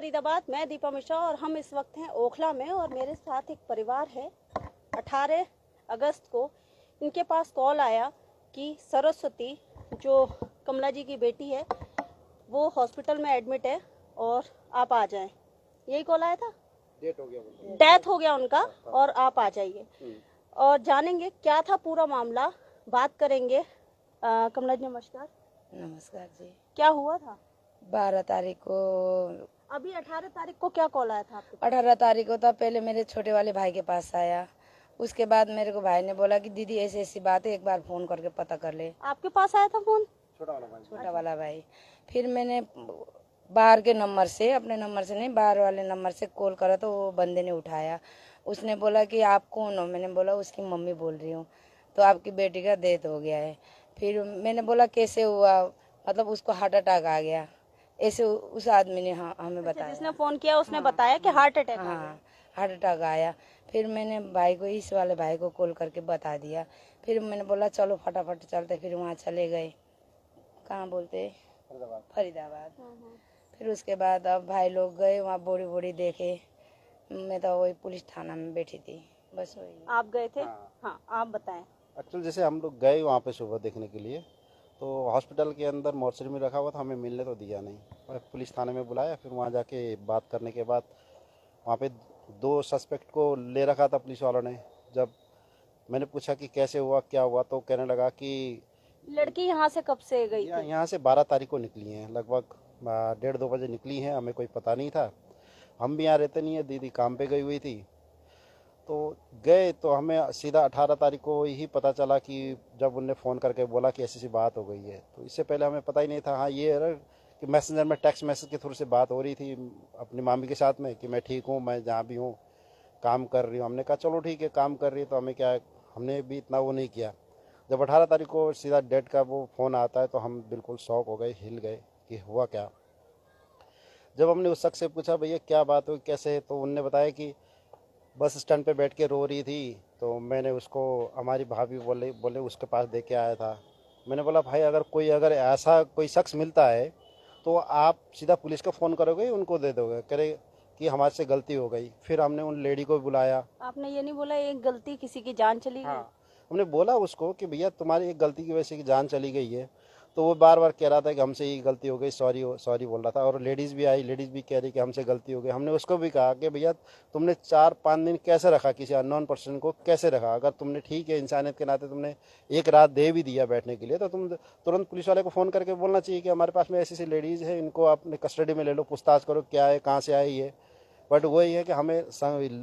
फरीदाबाद। मैं दीपा मिश्रा और हम इस वक्त हैं ओखला में और मेरे साथ एक परिवार है। 18 अगस्त को इनके पास कॉल आया कि सरस्वती जो कमला जी की बेटी है वो हॉस्पिटल में एडमिट है और आप आ जाएं। यही कॉल आया था। डेथ हो गया उनका और आप आ जाइए और जानेंगे क्या था पूरा मामला, बात करेंगे। कमला जी नमस्कार। नमस्कार जी। क्या हुआ था? 12 तारीख को, अभी 18 तारीख को क्या कॉल आया था आपके पास? 18 तारीख को था। पहले मेरे छोटे वाले भाई के पास आया, उसके बाद मेरे को भाई ने बोला कि दीदी ऐसी ऐसी बात है, एक बार फोन करके पता कर ले। आपके पास आया था फोन? छोटा वाला भाई। फिर मैंने बाहर के नंबर से, अपने नंबर से नहीं, बाहर वाले नंबर से कॉल करा तो वो बंदे ने उठाया। उसने बोला कि आप कौन हो? मैंने बोला उसकी मम्मी बोल रही हूँ। तो आपकी बेटी का डेथ हो गया है। फिर मैंने बोला कैसे हुआ? मतलब उसको हार्ट अटैक आ गया, ऐसे उस आदमी ने हमें बताया। जिसने फोन किया उसने बताया कि हार्ट अटैक आ गया। हाँ, हार्ट अटैक आया। फिर मैंने भाई को, इस वाले भाई को कॉल करके बता दिया। फिर मैंने बोला चलो फटाफट चलते। फिर वहाँ चले गए, कहाँ बोलते, फरीदाबाद। फिर उसके बाद अब भाई लोग गए वहाँ, बॉडी बॉडी देखे। मैं तो वही पुलिस थाना में बैठी थी, बस वही। आप गए थे? हाँ, आप बताएं। एक्चुअली जैसे हम लोग गए वहाँ पे सुबह देखने के लिए, तो हॉस्पिटल के अंदर मॉर्चरी में रखा हुआ था, हमें मिलने तो दिया नहीं। और पुलिस थाने में बुलाया, फिर वहाँ जाके बात करने के बाद वहाँ पे 2 सस्पेक्ट को ले रखा था पुलिस वालों ने। जब मैंने पूछा कि कैसे हुआ, क्या हुआ, तो कहने लगा कि लड़की यहाँ से कब से गई थी? यहाँ से 12 तारीख को निकली हैं, लगभग 1:30-2 बजे निकली हैं। हमें कोई पता नहीं था, हम भी यहाँ रहते नहीं है, दीदी काम पे गई हुई थी। तो गए तो हमें सीधा 18 तारीख को ही पता चला कि जब उनने फ़ोन करके बोला कि ऐसी बात हो गई है। तो इससे पहले हमें पता ही नहीं था। हाँ, ये है कि मैसेंजर में टेक्स्ट मैसेज के थ्रू से बात हो रही थी अपनी मामी के साथ में कि मैं ठीक हूँ, मैं जहाँ भी हूँ काम कर रही हूँ। हमने कहा चलो ठीक है, काम कर रही है तो हमें क्या है, हमने भी इतना वो नहीं किया। जब 18 तारीख को सीधा डेट का वो फ़ोन आता है तो हम बिल्कुल शॉक हो गए, हिल गए कि हुआ क्या। जब हमने उस शख्स से पूछा भैया क्या बात हुई, कैसे है, तो उनने बताया कि बस स्टैंड पे बैठ के रो रही थी, तो मैंने उसको, हमारी भाभी बोले बोले उसके पास दे के आया था। मैंने बोला भाई अगर ऐसा कोई शख्स मिलता है तो आप सीधा पुलिस को फ़ोन करोगे, उनको दे दोगे? करे कि हमारे से गलती हो गई। फिर हमने उन लेडी को बुलाया। आपने ये नहीं बोला एक गलती किसी की जान चली गई? हाँ, हमने बोला उसको कि भैया तुम्हारी एक गलती की वजह से जान चली गई है। तो वो बार बार कह रहा था कि हमसे ये गलती हो गई, सॉरी सॉरी बोल रहा था। और लेडीज़ भी आई, लेडीज़ भी कह रही कि हमसे गलती हो गई। हमने उसको भी कहा कि भैया तुमने 4-5 दिन कैसे रखा, किसी अननोन पर्सन को कैसे रखा? अगर तुमने ठीक है इंसानियत के नाते तुमने एक रात दे भी दिया बैठने के लिए, तो तुम तुरंत पुलिस वाले को फ़ोन करके बोलना चाहिए कि हमारे पास में ऐसी ऐसी लेडीज़ है, इनको अपने कस्टडी में ले लो, पूछताछ करो क्या है, कहाँ से आई है। बट वही है कि हमें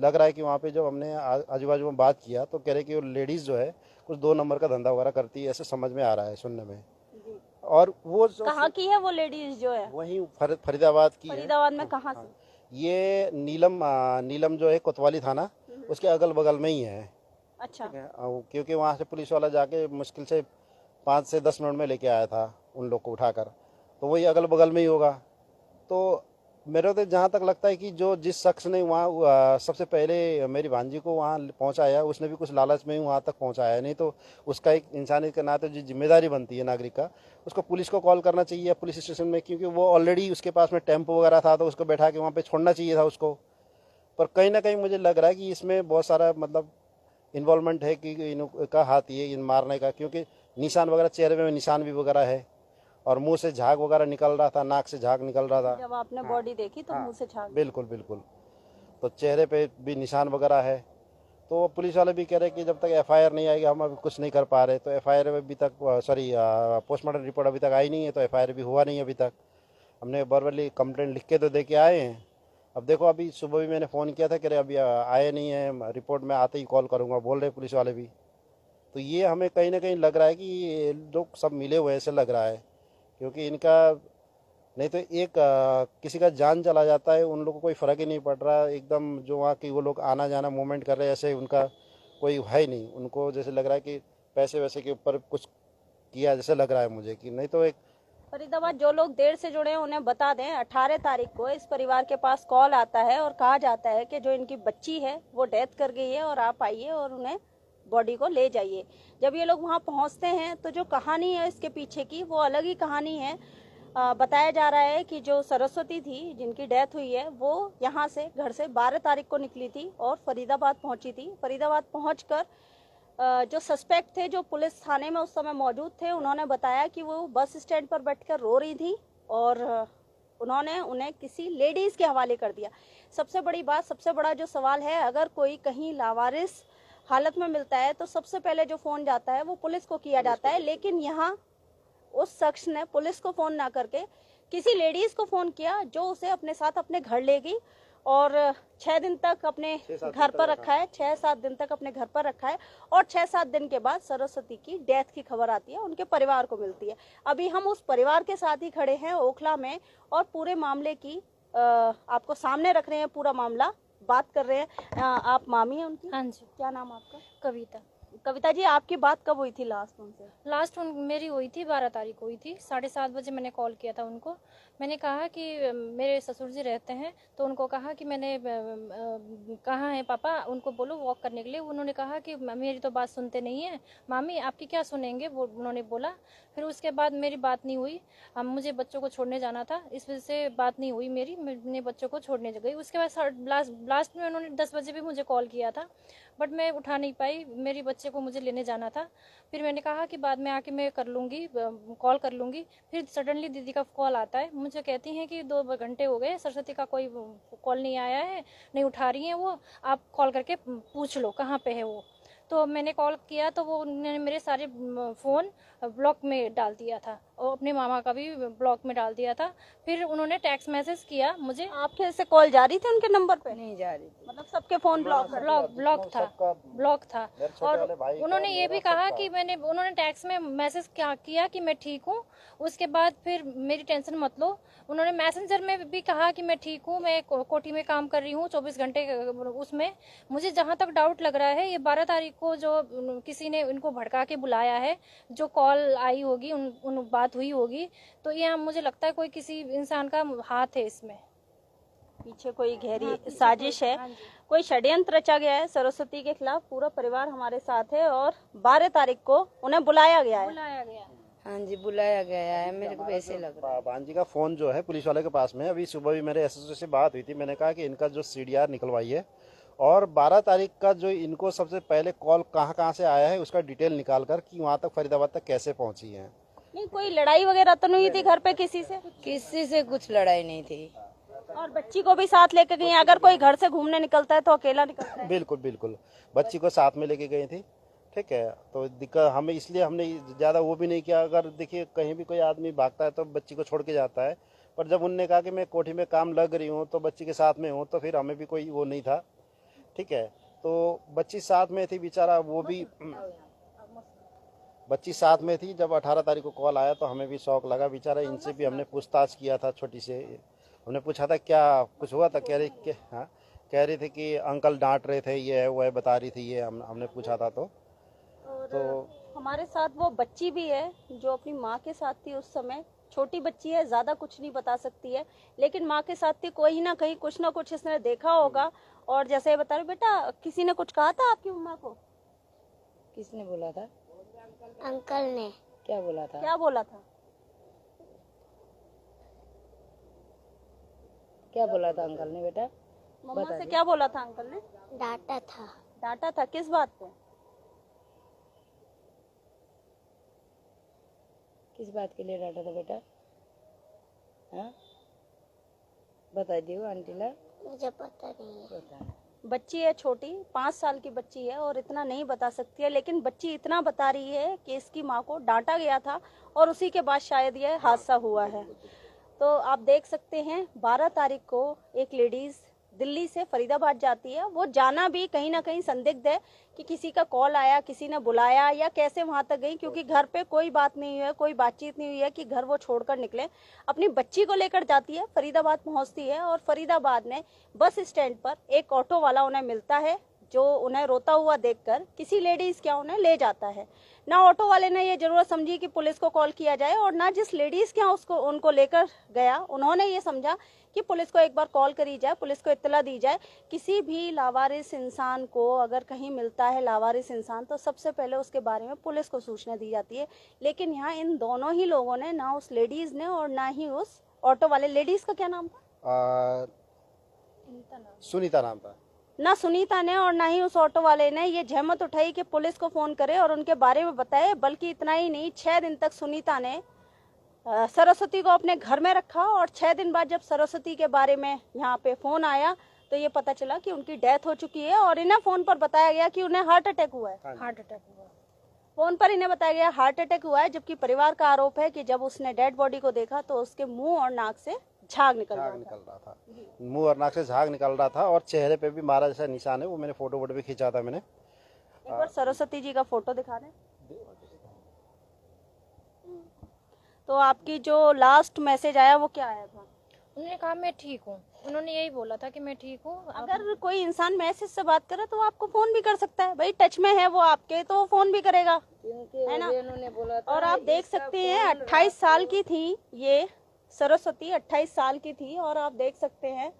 लग रहा है कि वहाँ पे जब हमने आजू बाजू में बात किया तो कह रहे कि वो लेडीज़ जो है कुछ 2 नंबर का धंधा वगैरह करती है, ऐसे समझ में आ रहा है सुनने में। और वो कहाँ की है वो लेडीज जो है? वहीं फरीदाबाद की है। फरीदाबाद में कहाँ से? ये नीलम जो है कोतवाली थाना, उसके अगल बगल में ही है। अच्छा। क्योंकि वहाँ से पुलिस वाला जाके मुश्किल से 5 से 10 मिनट में लेके आया था उन लोग को उठाकर, तो वही अगल बगल में ही होगा। तो मेरे तो जहाँ तक लगता है कि जो जिस शख्स ने वहाँ सबसे पहले मेरी भांजी को वहाँ पहुँचाया, उसने भी कुछ लालच में ही वहाँ तक पहुँचाया। नहीं तो उसका एक इंसानियत के नाते जो जिम्मेदारी बनती है नागरिक का, उसको पुलिस को कॉल करना चाहिए, पुलिस स्टेशन में, क्योंकि वो ऑलरेडी उसके पास में टेम्पो वगैरह था, तो उसको बैठा के वहाँ पे छोड़ना चाहिए था उसको। पर कहीं ना कहीं मुझे लग रहा है कि इसमें बहुत सारा मतलब इन्वॉल्वमेंट है कि इनका हाथ ये इन मारने का, क्योंकि निशान वगैरह चेहरे में निशान भी वगैरह है और मुंह से झाग वगैरह निकल रहा था, नाक से झाग निकल रहा था। जब आपने बॉडी देखी तो मुंह से झाग? बिल्कुल बिल्कुल। तो चेहरे पे भी निशान वगैरह है। तो पुलिस वाले भी कह रहे कि जब तक एफआईआर नहीं आएगी हम अभी कुछ नहीं कर पा रहे। तो एफआईआर अभी तक पोस्टमार्टम रिपोर्ट अभी तक आई नहीं है, तो एफआईआर भी हुआ नहीं अभी तक। हमने वर्बली कंप्लेंट लिख के तो दे के आए हैं। अब देखो, अभी सुबह भी मैंने फ़ोन किया था कि अभी आए नहीं है, रिपोर्ट में आते ही कॉल करूँगा बोल रहे पुलिस वाले भी। तो ये हमें कहीं ना कहीं लग रहा है कि ये लोग सब मिले हुए ऐसे लग रहा है, क्योंकि इनका नहीं तो किसी का जान चला जाता है, उन लोगों को कोई फ़र्क ही नहीं पड़ रहा एकदम। जो वहाँ की वो लोग आना जाना मूवमेंट कर रहे हैं, ऐसे उनका कोई है ही नहीं। उनको जैसे लग रहा है कि पैसे वैसे के ऊपर कुछ किया जैसे लग रहा है मुझे, कि नहीं तो एक फरीदाबाद जो लोग देर से जुड़े हैं उन्हें बता दें, 18 तारीख को इस परिवार के पास कॉल आता है और कहा जाता है कि जो इनकी बच्ची है वो डेथ कर गई है और आप आइए और उन्हें बॉडी को ले जाइए। जब ये लोग वहाँ पहुँचते हैं तो जो कहानी है इसके पीछे की वो अलग ही कहानी है। बताया जा रहा है कि जो सरस्वती थी जिनकी डेथ हुई है वो यहाँ से घर से 12 तारीख को निकली थी और फरीदाबाद पहुंची थी। फरीदाबाद पहुंचकर जो सस्पेक्ट थे जो पुलिस थाने में उस समय मौजूद थे, उन्होंने बताया कि वो बस स्टैंड पर बैठकर रो रही थी और उन्होंने उन्हें किसी लेडीज के हवाले कर दिया। सबसे बड़ी बात, सबसे बड़ा जो सवाल है, अगर कोई कहीं लावारिस हालत में मिलता है तो सबसे पहले जो फोन जाता है वो पुलिस को किया जाता है, लेकिन यहाँ उस शख्स ने पुलिस को फोन ना करके किसी लेडीज को फोन किया जो उसे अपने साथ अपने घर ले गई और 6 दिन तक अपने घर पर रखा है, 6-7 दिन तक अपने घर पर रखा है और 6-7 दिन के बाद सरस्वती की डेथ की खबर आती है, उनके परिवार को मिलती है। अभी हम उस परिवार के साथ ही खड़े हैं ओखला में और पूरे मामले की आपको सामने रख रहे हैं, पूरा मामला बात कर रहे हैं। आप मामी हैं उनकी? हाँ जी। क्या नाम आपका? कविता। कविता जी, आपकी बात कब हुई थी लास्ट उनसे? लास्ट मेरी हुई थी 12 तारीख को हुई थी। 7:30 बजे मैंने कॉल किया था उनको। मैंने कहा कि मेरे ससुर जी रहते हैं, तो उनको कहा कि मैंने कहाँ है पापा, उनको बोलो वॉक करने के लिए। उन्होंने कहा कि मेरी तो बात सुनते नहीं है मामी, आपकी क्या सुनेंगे, वो उन्होंने बोला। फिर उसके बाद मेरी बात नहीं हुई। मुझे बच्चों को छोड़ने जाना था, इस वजह से बात नहीं हुई मेरी। मैंने बच्चों को छोड़ने गई। उसके बाद लास्ट में उन्होंने 10 बजे भी मुझे कॉल किया था, बट मैं उठा नहीं पाई। मेरी बच्चे को मुझे लेने जाना था। फिर मैंने कहा कि बाद में आके मैं कर लूँगी, कॉल कर लूँगी। फिर सडनली दीदी का कॉल आता है, मुझे कहती हैं कि 2 घंटे हो गए, सरस्वती का कोई कॉल नहीं आया है, नहीं उठा रही हैं वो, आप कॉल करके पूछ लो कहाँ पे है वो। तो मैंने कॉल किया तो वो उन्होंने मेरे सारे फ़ोन ब्लॉक में डाल दिया था और अपने मामा का भी ब्लॉक में डाल दिया था। फिर उन्होंने टेक्स्ट मैसेज किया मुझे। आपके से कॉल जा रही थी उनके नंबर पे? नहीं जा रही थी, मतलब सबके फोन ब्लॉक ब्लॉक था। और उन्होंने ये भी कहा कि उन्होंने टेक्स्ट में मैसेज किया कि मैं ठीक हूँ। उसके बाद फिर मेरी टेंशन मत लो। उन्होंने मैसेंजर में भी कहा कि मैं ठीक हूँ, मैं कोठी में काम कर रही हूँ 24 घंटे। उसमें मुझे जहाँ तक डाउट लग रहा है, ये 12 तारीख को जो किसी ने इनको भड़का के बुलाया है, जो कॉल आई होगी, उन बात हुई होगी, तो ये मुझे लगता है कोई किसी इंसान का हाथ है इसमें, पीछे कोई गहरी साजिश है, कोई षड्यंत्र रचा गया है सरस्वती के खिलाफ। पूरा परिवार हमारे साथ है और 12 तारीख को उन्हें बुलाया गया है। हाँ जी, बुलाया गया है। मेरे को ऐसे लग रहा है। भांजी का फोन जो है पुलिस वाले के पास में है। अभी सुबह भी मेरे एसएसओ से बात हुई थी, मैंने कहा कि इनका जो सीडीआर निकलवाइए और 12 तारीख का जो इनको सबसे पहले कॉल कहाँ से आया है उसका डिटेल निकाल कर कि वहाँ तक फरीदाबाद तक कैसे पहुँची है। नहीं, कोई लड़ाई वगैरह तो नहीं थी घर पे किसी से? किसी से कुछ लड़ाई नहीं थी। और बच्ची को भी साथ लेके गई? अगर कोई घर से घूमने निकलता है तो अकेला निकलता है? बिल्कुल बिल्कुल, बच्ची को साथ में लेके गई थी। ठीक है, तो दिक्कत हमें इसलिए हमने ज़्यादा वो भी नहीं किया। अगर देखिए कहीं भी कोई आदमी भागता है तो बच्ची को छोड़ के जाता है, पर जब उनने कहा कि मैं कोठी में काम लग रही हूँ तो बच्ची के साथ में हूँ, तो फिर हमें भी कोई वो नहीं था। ठीक है, तो बच्ची साथ में थी, बेचारा वो भी बच्ची साथ में थी। जब 18 तारीख को कॉल आया तो हमें भी शौक लगा। बेचारा इनसे भी हमने पूछताछ किया था, छोटी से हमने पूछा था क्या कुछ हुआ था, कह रही थी कि अंकल डांट रहे थे, ये है वो है, बता रही थी ये। हमने पूछा था तो हमारे साथ वो बच्ची भी है जो अपनी माँ के साथ थी उस समय। छोटी बच्ची है, ज्यादा कुछ नहीं बता सकती है, लेकिन माँ के साथ थी। कोई ना कहीं कुछ ना कुछ इसने देखा होगा। और जैसे बता रहे, बेटा किसी ने कुछ कहा था आपकी मम्मा को? किसने बोला था? अंकल ने। क्या बोला था? क्या बोला था? क्या बोला था अंकल ने बेटा? मम्मा से क्या बोला था अंकल ने? डांटा था। डांटा था? किस बात पे? किस बात के लिए डांटा था बेटा? हाँ, बता दियो आंटी ला। मुझे पता नहीं है। बच्ची है छोटी, 5 साल की बच्ची है और इतना नहीं बता सकती है, लेकिन बच्ची इतना बता रही है कि इसकी माँ को डांटा गया था और उसी के बाद शायद यह हादसा हुआ है। तो आप देख सकते हैं 12 तारीख को एक लेडीज दिल्ली से फरीदाबाद जाती है। वो जाना भी कहीं ना कहीं संदिग्ध है कि किसी का कॉल आया, किसी ने बुलाया या कैसे वहां तक गई, क्योंकि घर पे कोई बात नहीं हुई है, कोई बातचीत नहीं हुई है कि घर वो छोड़कर निकले। अपनी बच्ची को लेकर जाती है, फरीदाबाद पहुंचती है और फरीदाबाद में बस स्टैंड पर एक ऑटो वाला उन्हें मिलता है जो उन्हें रोता हुआ देखकर किसी लेडीज क्या उन्हें ले जाता है। ना ऑटो वाले ने ये जरूरत समझी कि पुलिस को कॉल किया जाए, और ना जिस लेडीज के यहाँ उसको उनको लेकर गया उन्होंने ये समझा कि पुलिस को एक बार कॉल करी जाए, पुलिस को इत्तला दी जाए। किसी भी लावारिस इंसान को अगर कहीं मिलता है लावारिस इंसान, तो सबसे पहले उसके बारे में पुलिस को सूचना दी जाती है। लेकिन यहाँ इन दोनों ही लोगों ने, ना उस लेडीज ने और ना ही उस ऑटो वाले, लेडीज का क्या नाम था? सुनीता नाम था। ना सुनीता ने और ना ही उस ऑटो वाले ने ये जहमत उठाई कि पुलिस को फोन करे और उनके बारे में बताए। बल्कि इतना ही नहीं, 6 दिन तक सुनीता ने सरस्वती को अपने घर में रखा, और 6 दिन बाद जब सरस्वती के बारे में यहाँ पे फोन आया तो ये पता चला कि उनकी डेथ हो चुकी है। और इन्हें फोन पर बताया गया कि उन्हें हार्ट अटैक हुआ है। हार्ट अटैक हुआ। फोन पर इन्हें बताया गया हार्ट अटैक हुआ है, जबकि परिवार का आरोप है कि जब उसने डेड बॉडी को देखा तो उसके मुंह और नाक से झाग निकल रहा था। मुंह और नाक से झाग निकल रहा था, और चेहरे पे भी मारा जैसा निशान है। वो मैंने फोटो भी खींचा था मैंने। एक बार सरस्वती जी का फोटो दिखा दें। तो आपकी जो लास्ट मैसेज आया वो क्या आया था? उन्होंने कहा मैं ठीक हूँ, उन्होंने यही बोला था कि मैं ठीक हूँ। अगर कोई इंसान मैसेज से बात करे तो आपको फोन भी कर सकता है, भाई टच में है वो आपके तो फोन भी करेगा, है ना? उन्होंने बोला था। और आप देख सकते हैं 28 साल की थी ये सरस्वती, 28 साल की थी। और आप देख सकते हैं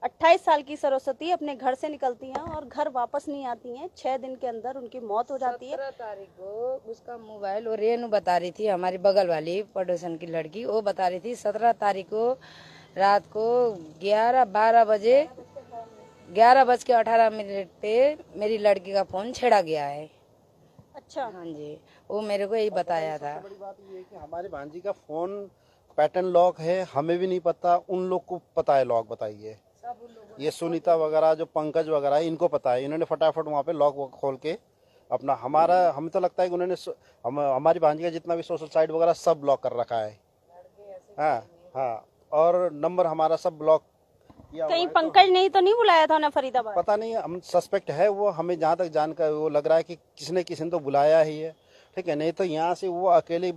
28 साल की सरस्वती अपने घर से निकलती हैं और घर वापस नहीं आती हैं। 6 दिन के अंदर उनकी मौत हो जाती है। 17 तारीख को उसका मोबाइल, और रेनू बता रही थी, हमारी बगल वाली पड़ोसन की लड़की, वो बता रही थी 17 तारीख को रात को 11-12 बजे 11:18 पे मेरी लड़की का फोन छेड़ा गया है। अच्छा, हाँ जी, वो मेरे को यही बताया था। बड़ी बात ये है कि हमारी भांजी का फोन पैटर्न लॉक है, हमें भी नहीं पता, उन लोग को पता है लॉक। बताइए, ये सुनीता वगैरह जो पंकज वगैरह है इनको पता है। इन्होंने फटाफट वहाँ पे लॉक खोल के अपना हमें तो लगता है कि उन्होंने हमारी भांजी का जितना भी सोशल साइट वगैरह सब ब्लॉक कर रखा है। हाँ हाँ, और नंबर हमारा सब ब्लॉक किया। कहीं पंकज नहीं तो नहीं बुलाया था ना फरीदाबाद? पता नहीं, हम सस्पेक्ट है वो, हमें जहाँ तक जानकर वो लग रहा है कि किसी ने तो बुलाया ही है। ठीक है, नहीं तो यहाँ से वो अकेले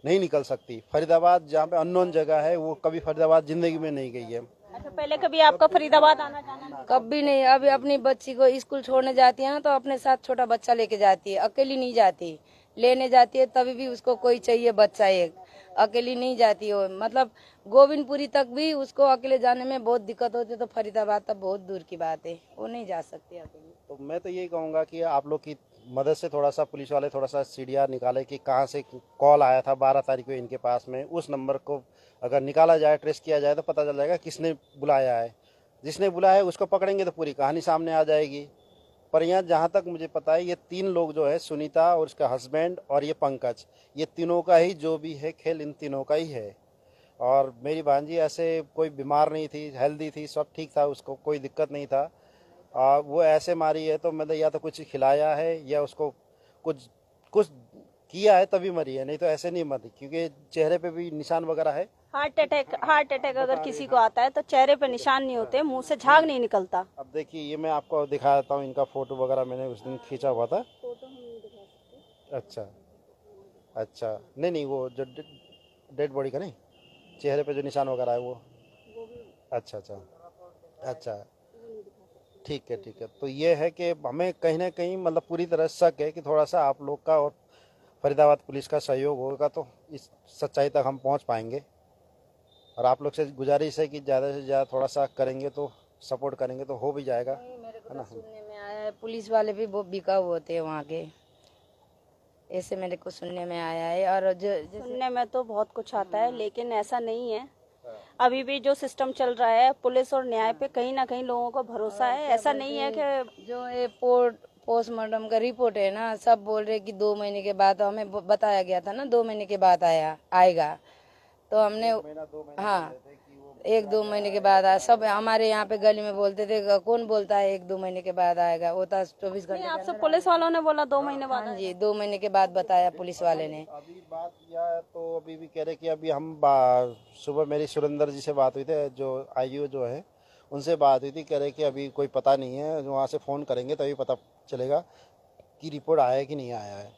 नहीं निकल सकती। फरीदाबाद जहाँ पे अननोन जगह है, वो कभी फरीदाबाद जिंदगी में नहीं गई है। अच्छा, पहले कभी आपका फरीदाबाद आना जाना नहीं? कभी नहीं। अभी अपनी बच्ची को स्कूल छोड़ने जाती है ना, तो अपने साथ छोटा बच्चा लेके जाती है, अकेली नहीं जाती। लेने जाती है तभी भी उसको कोई चाहिए बच्चा एक, अकेली नहीं जाती हो। मतलब गोविंदपुरी तक भी उसको अकेले जाने में बहुत दिक्कत होती है, तो फरीदाबाद तक बहुत दूर की बात है, वो नहीं जा सकती अकेली। तो मैं तो यही कहूँगा कि आप लोग की मदद से थोड़ा सा पुलिस वाले थोड़ा सा सीडीआर निकाले कि कहाँ से कॉल आया था 12 तारीख को इनके पास में। उस नंबर को अगर निकाला जाए, ट्रेस किया जाए, तो पता चल जाएगा किसने बुलाया है। जिसने बुलाया है उसको पकड़ेंगे तो पूरी कहानी सामने आ जाएगी। पर यहाँ जहाँ तक मुझे पता है, ये 3 लोग जो है, सुनीता और उसका हस्बैंड और ये पंकज, ये तीनों का ही जो भी है खेल इन तीनों का ही है। और मेरी भांजी ऐसे कोई बीमार नहीं थी, हेल्दी थी, सब ठीक था, उसको कोई दिक्कत नहीं था। वो ऐसे मारी है तो मतलब या तो कुछ खिलाया है या उसको कुछ कुछ किया है तभी मरी है, नहीं तो ऐसे नहीं मरी, क्योंकि चेहरे पे भी निशान वगैरह है। हार्ट अटैक अगर किसी को आता है तो चेहरे पे निशान नहीं होते, मुंह से झाग नहीं निकलता। अब देखिए, ये मैं आपको दिखाता हूँ, इनका फोटो वगैरह मैंने उस दिन खींचा हुआ था। फोटो हम नहीं दिखा सकते। अच्छा, नहीं वो जो डेड बॉडी का नहीं, चेहरे पे जो निशान वगैरह है वो। अच्छा, ठीक है। तो ये है कि हमें कहीं ना कहीं मतलब पूरी तरह शक है कि थोड़ा सा आप लोग का और फरीदाबाद पुलिस का सहयोग होगा तो इस सच्चाई तक हम पहुंच पाएंगे। और आप लोग से गुजारिश है कि ज़्यादा से ज़्यादा थोड़ा सा करेंगे तो, सपोर्ट करेंगे तो हो भी जाएगा। मेरे को तो सुनने में आया है पुलिस वाले भी बहुत बिकाऊ होते हैं वहाँ के, ऐसे मेरे को सुनने में आया है। और सुनने में तो बहुत कुछ आता है, लेकिन ऐसा नहीं है। अभी भी जो सिस्टम चल रहा है पुलिस और न्याय पे कहीं ना कहीं लोगों को भरोसा है। ऐसा नहीं है कि जो ये पोस्टमार्टम का रिपोर्ट है ना, सब बोल रहे कि 2 महीने के बाद, हमें बताया गया था ना 2 महीने के बाद आएगा, तो हमने हाँ 1-2 महीने के बाद आया। सब हमारे यहाँ पे गली में बोलते थे, कौन बोलता है 1-2 महीने के बाद आएगा, वो था 24 घंटे। आपसे पुलिस वालों ने बोला 2 महीने बाद? हाँ जी, 2 महीने के बाद बताया पुलिस वाले ने। अभी बात किया है तो अभी भी कह रहे कि अभी हम सुबह मेरी सुरेंद्र जी से बात हुई थी, जो आईजीओ जो है उनसे बात हुई थी, कह रहे कि अभी कोई पता नहीं है, वहाँ से फ़ोन करेंगे तभी पता चलेगा कि रिपोर्ट आया है कि नहीं आया है।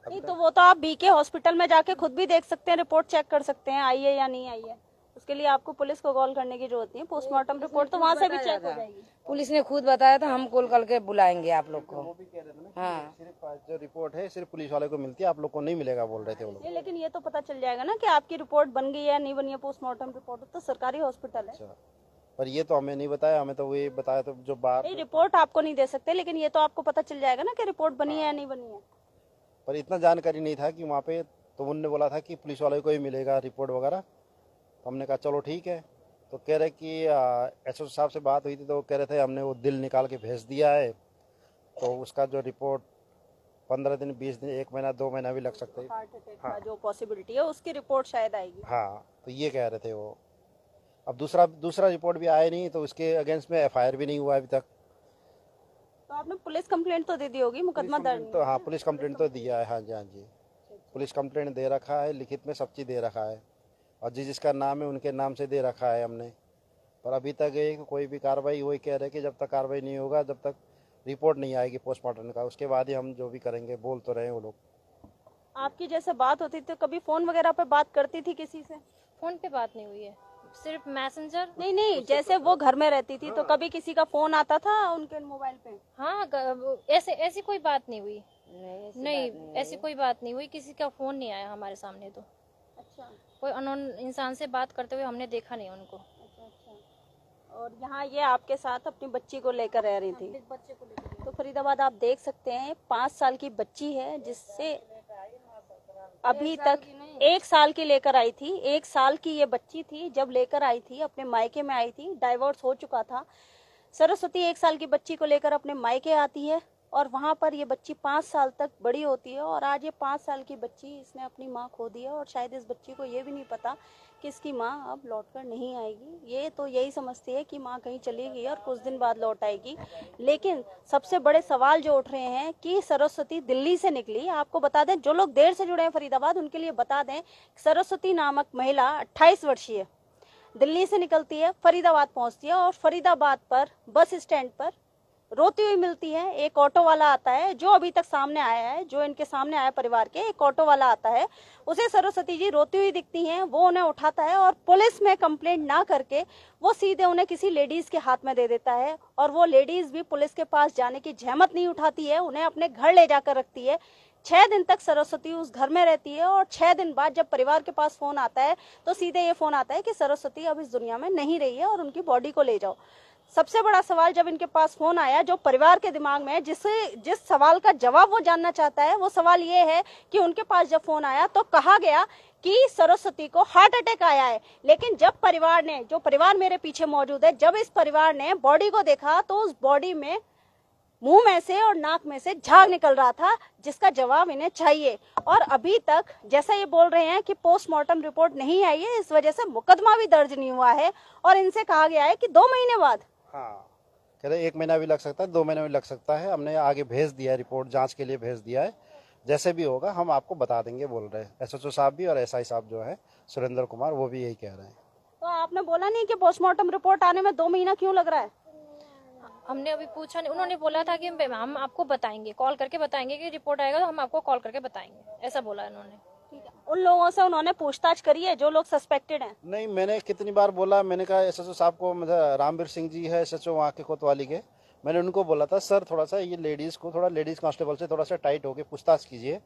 नहीं तो वो तो आप बीके हॉस्पिटल में जाके खुद भी देख सकते हैं, रिपोर्ट चेक कर सकते हैं आई है या नहीं आई है। उसके लिए आपको पुलिस को कॉल करने की जरूरत नहीं है। पोस्टमार्टम रिपोर्ट तो वहाँ से भी चेक हो जाएगी। पुलिस ने खुद बताया था हम कॉल करके बुलाएंगे आप लोग को। वो भी कह रहे थे ना कि हाँ। सिर्फ जो रिपोर्ट है सिर्फ पुलिस वाले को मिलती है, आप लोग को नहीं मिलेगा बोल रहे थे वो लोग। नहीं, लेकिन ये तो पता चल जाएगा ना कि आपकी रिपोर्ट बन गई है या नहीं बनी है। पोस्टमार्टम रिपोर्ट तो सरकारी हॉस्पिटल है। अच्छा, पर ये तो हमें नहीं बताया, हमें तो वही बताया तो जो बाहर। नहीं, रिपोर्ट आपको नहीं दे सकते, लेकिन ये तो आपको पता चल जाएगा ना कि रिपोर्ट बनी है या नहीं बनी है। पर इतना जानकारी नहीं था कि वहाँ पे, तो उनने बोला था कि पुलिस वाले को ही मिलेगा रिपोर्ट वगैरह। तो हमने कहा चलो ठीक है। तो कह रहे कि एसओ साहब से बात हुई थी तो वो कह रहे थे हमने वो दिल निकाल के भेज दिया है, तो उसका जो रिपोर्ट 15 दिन 20 दिन 1 महीना 2 महीना भी लग सकते हैं। हार्ट अटैक का जो पॉसिबिलिटी है उसकी रिपोर्ट शायद आएगी। हाँ, तो ये कह रहे थे वो। अब दूसरा रिपोर्ट भी आया नहीं, तो उसके अगेंस्ट में एफआईआर भी नहीं हुआ अभी तक। तो आपने पुलिस कंप्लेंट तो दे दी होगी, मुकदमा दर्ज। तो हाँ, पुलिस कंप्लेंट तो दिया है। हाँ जी, हाँ जी, पुलिस कंप्लेंट दे रखा है, लिखित में सब चीज़ दे रखा है, और जिसका नाम है उनके नाम से दे रखा है हमने। पर अभी तक ये कोई भी कार्रवाई, वही कह रहे कि जब तक कार्रवाई नहीं होगा, जब तक रिपोर्ट नहीं आएगी पोस्टमार्टम का, उसके बाद ही हम जो भी करेंगे। बोल तो रहे हैं वो लोग। आपकी जैसे बात होती थी, कभी फोन वगैरह पे बात करती थी किसी से? फोन पे बात नहीं हुई है, सिर्फ मैसेंजर। नहीं, जैसे वो घर में रहती थी तो कभी किसी का फोन आता था उनके मोबाइल पे? हाँ, ऐसी कोई बात नहीं हुई। नहीं, ऐसी कोई बात नहीं हुई, किसी का फोन नहीं आया हमारे सामने। तो अच्छा, कोई अननोन इंसान से बात करते हुए हमने देखा नहीं उनको। अच्छा। और यहाँ ये आपके साथ अपनी बच्ची को लेकर रह रही थी। बच्चे को लेकर तो फरीदाबाद आप देख सकते हैं 5 साल की बच्ची है, जिससे अभी तक 1 साल की लेकर आई थी। 1 साल की ये बच्ची थी जब लेकर आई थी, अपने मायके में आई थी। डाइवोर्स हो चुका था। सरस्वती 1 साल की बच्ची को लेकर अपने मायके आती है और वहां पर ये बच्ची 5 साल तक बड़ी होती है। और आज ये 5 साल की बच्ची, इसने अपनी माँ खो दी है। और शायद इस बच्ची को ये भी नहीं पता कि इसकी माँ अब लौटकर नहीं आएगी। ये तो यही समझती है कि माँ कहीं चली गई और कुछ दिन बाद लौट आएगी। लेकिन सबसे बड़े सवाल जो उठ रहे हैं कि सरस्वती दिल्ली से निकली। आपको बता दें, जो लोग देर से जुड़े हैं फरीदाबाद, उनके लिए बता दें, सरस्वती नामक महिला 28 वर्षीय दिल्ली से निकलती है, फरीदाबाद पहुंचती है और फरीदाबाद पर बस स्टैंड पर रोती हुई मिलती है। एक ऑटो वाला आता है, जो अभी तक सामने आया है, जो इनके सामने आया परिवार के, एक ऑटो वाला आता है, उसे सरस्वती जी रोती हुई दिखती हैं। वो उन्हें उठाता है और पुलिस में कंप्लेंट ना करके वो सीधे उन्हें किसी लेडीज के हाथ में दे देता है। और वो लेडीज भी पुलिस के पास जाने की जहमत नहीं उठाती है, उन्हें अपने घर ले जाकर रखती है। 6 दिन तक सरस्वती उस घर में रहती है और 6 दिन बाद जब परिवार के पास फोन आता है तो सीधे ये फोन आता है कि सरस्वती अब इस दुनिया में नहीं रही है और उनकी बॉडी को ले जाओ। सबसे बड़ा सवाल जब इनके पास फोन आया, जो परिवार के दिमाग में जिस सवाल का जवाब वो जानना चाहता है, वो सवाल ये है कि उनके पास जब फोन आया तो कहा गया कि सरस्वती को हार्ट अटैक आया है। लेकिन जब परिवार ने, जो परिवार मेरे पीछे मौजूद है, जब इस परिवार ने बॉडी को देखा तो उस बॉडी में मुंह में से और नाक में से झाग निकल रहा था, जिसका जवाब इन्हें चाहिए। और अभी तक जैसा ये बोल रहे हैं कि पोस्टमार्टम रिपोर्ट नहीं आई है, इस वजह से मुकदमा भी दर्ज नहीं हुआ है। और इनसे कहा गया है कि 2 महीने बाद। हाँ, कह रहे 1 महीना भी लग सकता है, 2 महीने भी लग सकता है। हमने आगे भेज दिया है, रिपोर्ट जांच के लिए भेज दिया है। जैसे भी होगा हम आपको बता देंगे बोल रहे हैं एसएचओ साहब भी, और एसआई साहब जो है सुरेंद्र कुमार, वो भी यही कह रहे हैं। तो आपने बोला नहीं कि पोस्टमार्टम रिपोर्ट आने में 2 महीना क्यों लग रहा है? हमने अभी पूछा नहीं। उन्होंने बोला था कि हम आपको बताएंगे, कॉल करके बताएंगे कि रिपोर्ट आएगा तो हम आपको कॉल करके बताएंगे, ऐसा बोला उन्होंने। ठीक है, उन लोगों से उन्होंने पूछताछ करी है जो लोग सस्पेक्टेड हैं? नहीं, मैंने कितनी बार बोला, मैंने कहा एसएचओ साहब को, मतलब रामवीर सिंह जी है एसएचओ वहाँ के कोतवाली के, मैंने उनको बोला था सर थोड़ा सा ये लेडीज़ को, थोड़ा लेडीज़ कांस्टेबल से थोड़ा सा टाइट होके पूछताछ कीजिए।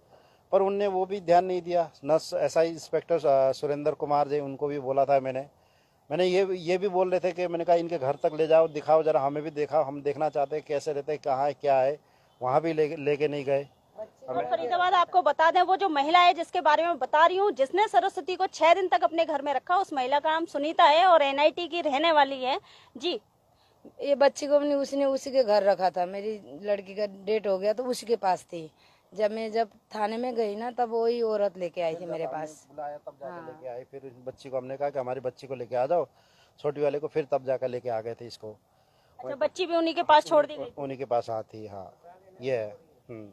पर उनने वो भी ध्यान नहीं दिया। Nurse SI inspector Surendra Kumar ji, उनको भी बोला था मैंने ये भी बोल रहे थे कि मैंने कहा इनके घर तक ले जाओ, दिखाओ जरा, हमें भी देखा, हम देखना चाहते हैं कैसे रहते हैं, कहाँ है क्या है। वहाँ भी लेके नहीं गए। और फरीदाबाद आपको बता दें, वो जो महिला है जिसके बारे में बता रही हूँ, जिसने सरस्वती को 6 दिन तक अपने घर में रखा, उस महिला का नाम सुनीता है और एनआईटी की रहने वाली है। जी, ये बच्ची को अपनी उसने उसी के घर रखा था। मेरी लड़की का डेट हो गया तो उसी के पास थी। जब थाने में गई ना, तब वही औरत लेके आई थी मेरे पास। बुलाया तब जाकर लेके आए। फिर इस बच्ची को हमने कहा कि हमारी बच्ची को लेके आ जाओ, छोटी वाले को, फिर तब जाकर लेके आ गए थे इसको। अच्छा, बच्ची भी उन्हीं के पास छोड़ दी गई? उन्हीं के पास आती। हाँ, ये है।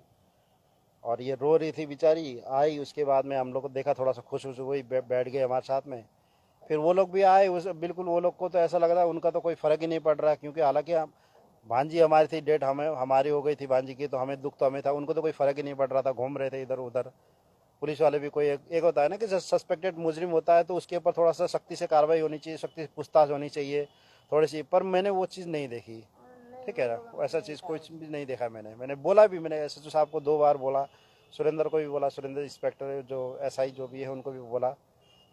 और ये रो रही थी बेचारी। आई, उसके बाद में हम लोग को देखा, थोड़ा सा खुश हुई, बैठ गए हमारे साथ में। फिर वो लोग भी आए, बिल्कुल वो लोग को तो ऐसा लग रहा है उनका तो कोई फर्क ही नहीं पड़ रहा, क्योंकि हालांकि हम भांजी हमारी थी, डेट हमारी हो गई थी भांजी की, तो हमें दुख तो हमें था, उनको तो कोई फर्क ही नहीं पड़ रहा था, घूम रहे थे इधर उधर। पुलिस वाले भी कोई एक होता है ना कि सस्पेक्टेड मुजरिम होता है तो उसके ऊपर थोड़ा सा सख्ती से कार्रवाई होनी चाहिए, सख्ती से पूछताछ होनी चाहिए थोड़ी सी, पर मैंने वो चीज़ नहीं देखी। ठीक है ना, ऐसा चीज़ कुछ भी नहीं देखा मैंने बोला भी, मैंने एसएचओ साहब को 2 बार बोला, सुरेंद्र को भी बोला, सुरेंद्र इंस्पेक्टर जो एसआई जो भी है उनको भी बोला,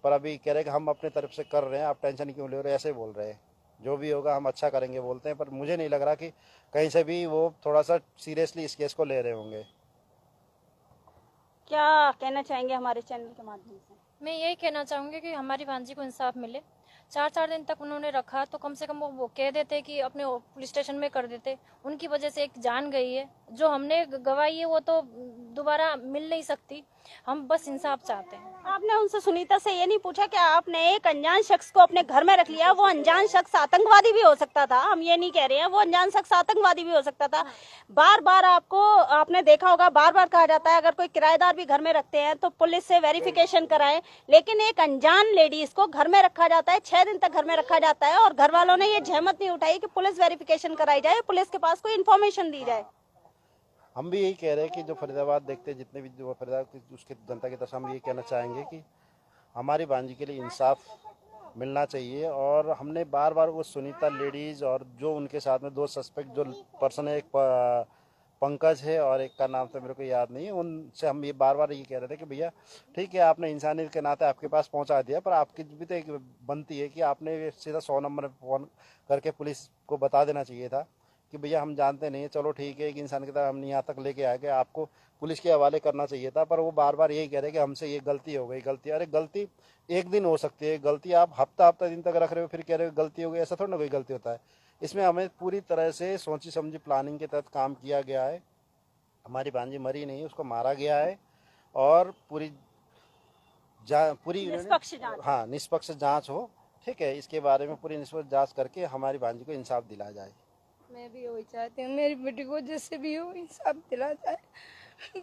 पर अभी कह रहे कि हम अपने तरफ से कर रहे हैं, आप टेंशन क्यों ले रहे, ऐसे बोल रहे हैं। जो भी होगा हम अच्छा करेंगे बोलते हैं, पर मुझे नहीं लग रहा कि कहीं से भी वो थोड़ा सा सीरियसली इस केस को ले रहे होंगे। क्या कहना चाहेंगे हमारे चैनल के माध्यम से? मैं यही कहना चाहूँगी कि हमारी भांजी को इंसाफ मिले। 4 दिन तक उन्होंने रखा तो कम से कम वो कह देते कि अपने पुलिस स्टेशन में कर देते। उनकी वजह से एक जान गई है, जो हमने गवाई है वो तो दोबारा मिल नहीं सकती। हम बस इंसाफ चाहते हैं। आपने उनसे, सुनीता से, ये नहीं पूछा कि आपने एक अनजान शख्स को अपने घर में रख लिया? वो अनजान शख्स आतंकवादी भी हो सकता था, हम ये नहीं कह रहे हैं, वो अनजान शख्स आतंकवादी भी हो सकता था। बार बार आपने देखा होगा, बार बार कहा जाता है अगर कोई किराएदार भी घर में रखते हैं तो पुलिस से वेरिफिकेशन कराएं, लेकिन एक अनजान लेडीज को घर में रखा जाता है, 6 दिन तक घर में रखा जाता है और घर वालों ने ये जहमत नहीं उठाई कि पुलिस वेरिफिकेशन कराई जाए, पुलिस के पास कोई इन्फॉर्मेशन दी जाए। हम भी यही कह रहे हैं कि जो फरीदाबाद देखते हैं, जितने भी जो फरीदाबाद उसके जनता की तरफ से हम ये कहना चाहेंगे कि हमारी भांजी के लिए इंसाफ मिलना चाहिए। और हमने बार बार वो सुनीता लेडीज़ और जो उनके साथ में 2 सस्पेक्ट जो पर्सन है, एक पंकज है और एक का नाम तो मेरे को याद नहीं है, उनसे हम ये बार बार ये कह रहे थे कि भैया ठीक है, आपने इंसानियत के नाते आपके पास पहुंचा दिया, पर आपकी भी तो एक बनती है कि आपने सीधा 100 नंबर पर फ़ोन करके पुलिस को बता देना चाहिए था कि भैया हम जानते नहीं है, चलो ठीक है, एक इंसान की तरह हम यहाँ तक लेके आए, आपको पुलिस के हवाले करना चाहिए था। पर वो बार बार यही कह रहे हैं कि हमसे ये गलती हो गई, गलती। अरे गलती एक दिन हो सकती है, गलती आप हफ्ता दिन तक रख रहे हो फिर कह रहे हो गलती हो गई, ऐसा थोड़ा ना कोई गलती होता है। इसमें हमें पूरी तरह से सोची समझी प्लानिंग के तहत काम किया गया है। हमारी भांजी मरी नहीं, उसको मारा गया है और पूरी निष्पक्ष जांच। हाँ, निष्पक्ष जाँच हो। ठीक है, इसके बारे में पूरी निष्पक्ष जाँच करके हमारी भांजी को इंसाफ दिलाया जाए। मैं भी वही चाहती हूँ, मेरी बेटी को जैसे भी हो इंसाफ दिला जाए।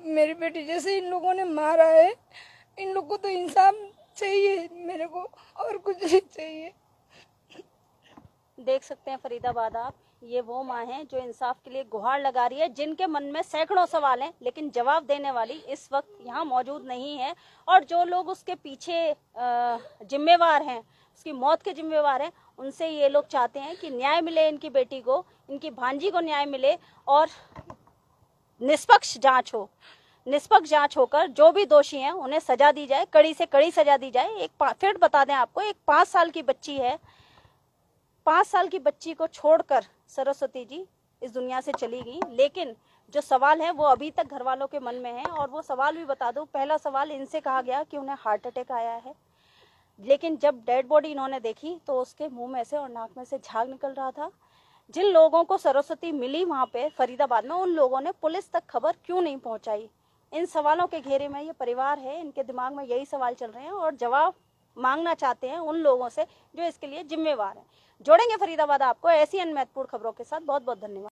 मेरी बेटी जैसे इन लोगों ने मारा है, इन लोगों को तो इंसाफ चाहिए, मेरे को और कुछ नहीं चाहिए। देख सकते हैं फरीदाबाद आप, ये वो माँ है जो इंसाफ के लिए गुहार लगा रही है, जिनके मन में सैकड़ों सवाल हैं लेकिन जवाब देने वाली इस वक्त यहाँ मौजूद नहीं है। और जो लोग उसके पीछे जिम्मेवार हैं, उसकी मौत के जिम्मेवार हैं, उनसे ये लोग चाहते हैं कि न्याय मिले इनकी बेटी को, इनकी भांजी को न्याय मिले और निष्पक्ष जांच हो। निष्पक्ष जांच होकर जो भी दोषी हैं उन्हें सजा दी जाए, कड़ी से कड़ी सजा दी जाए। फिर बता दें आपको, एक 5 साल की बच्ची है, 5 साल की बच्ची को छोड़कर सरस्वती जी इस दुनिया से चली गई, लेकिन जो सवाल है वो अभी तक घर वालों के मन में है। और वो सवाल भी बता दूं, पहला सवाल इनसे कहा गया कि उन्हें हार्ट अटैक आया है, लेकिन जब डेड बॉडी इन्होंने देखी तो उसके मुंह में से और नाक में से झाग निकल रहा था। जिन लोगों को सरस्वती मिली वहां पे फरीदाबाद में, उन लोगों ने पुलिस तक खबर क्यों नहीं पहुंचाई? इन सवालों के घेरे में ये परिवार है, इनके दिमाग में यही सवाल चल रहे हैं और जवाब मांगना चाहते हैं उन लोगों से जो इसके लिए जिम्मेवार हैं। जोड़ेंगे फरीदाबाद आपको ऐसी अन्य महत्वपूर्ण खबरों के साथ। बहुत बहुत धन्यवाद।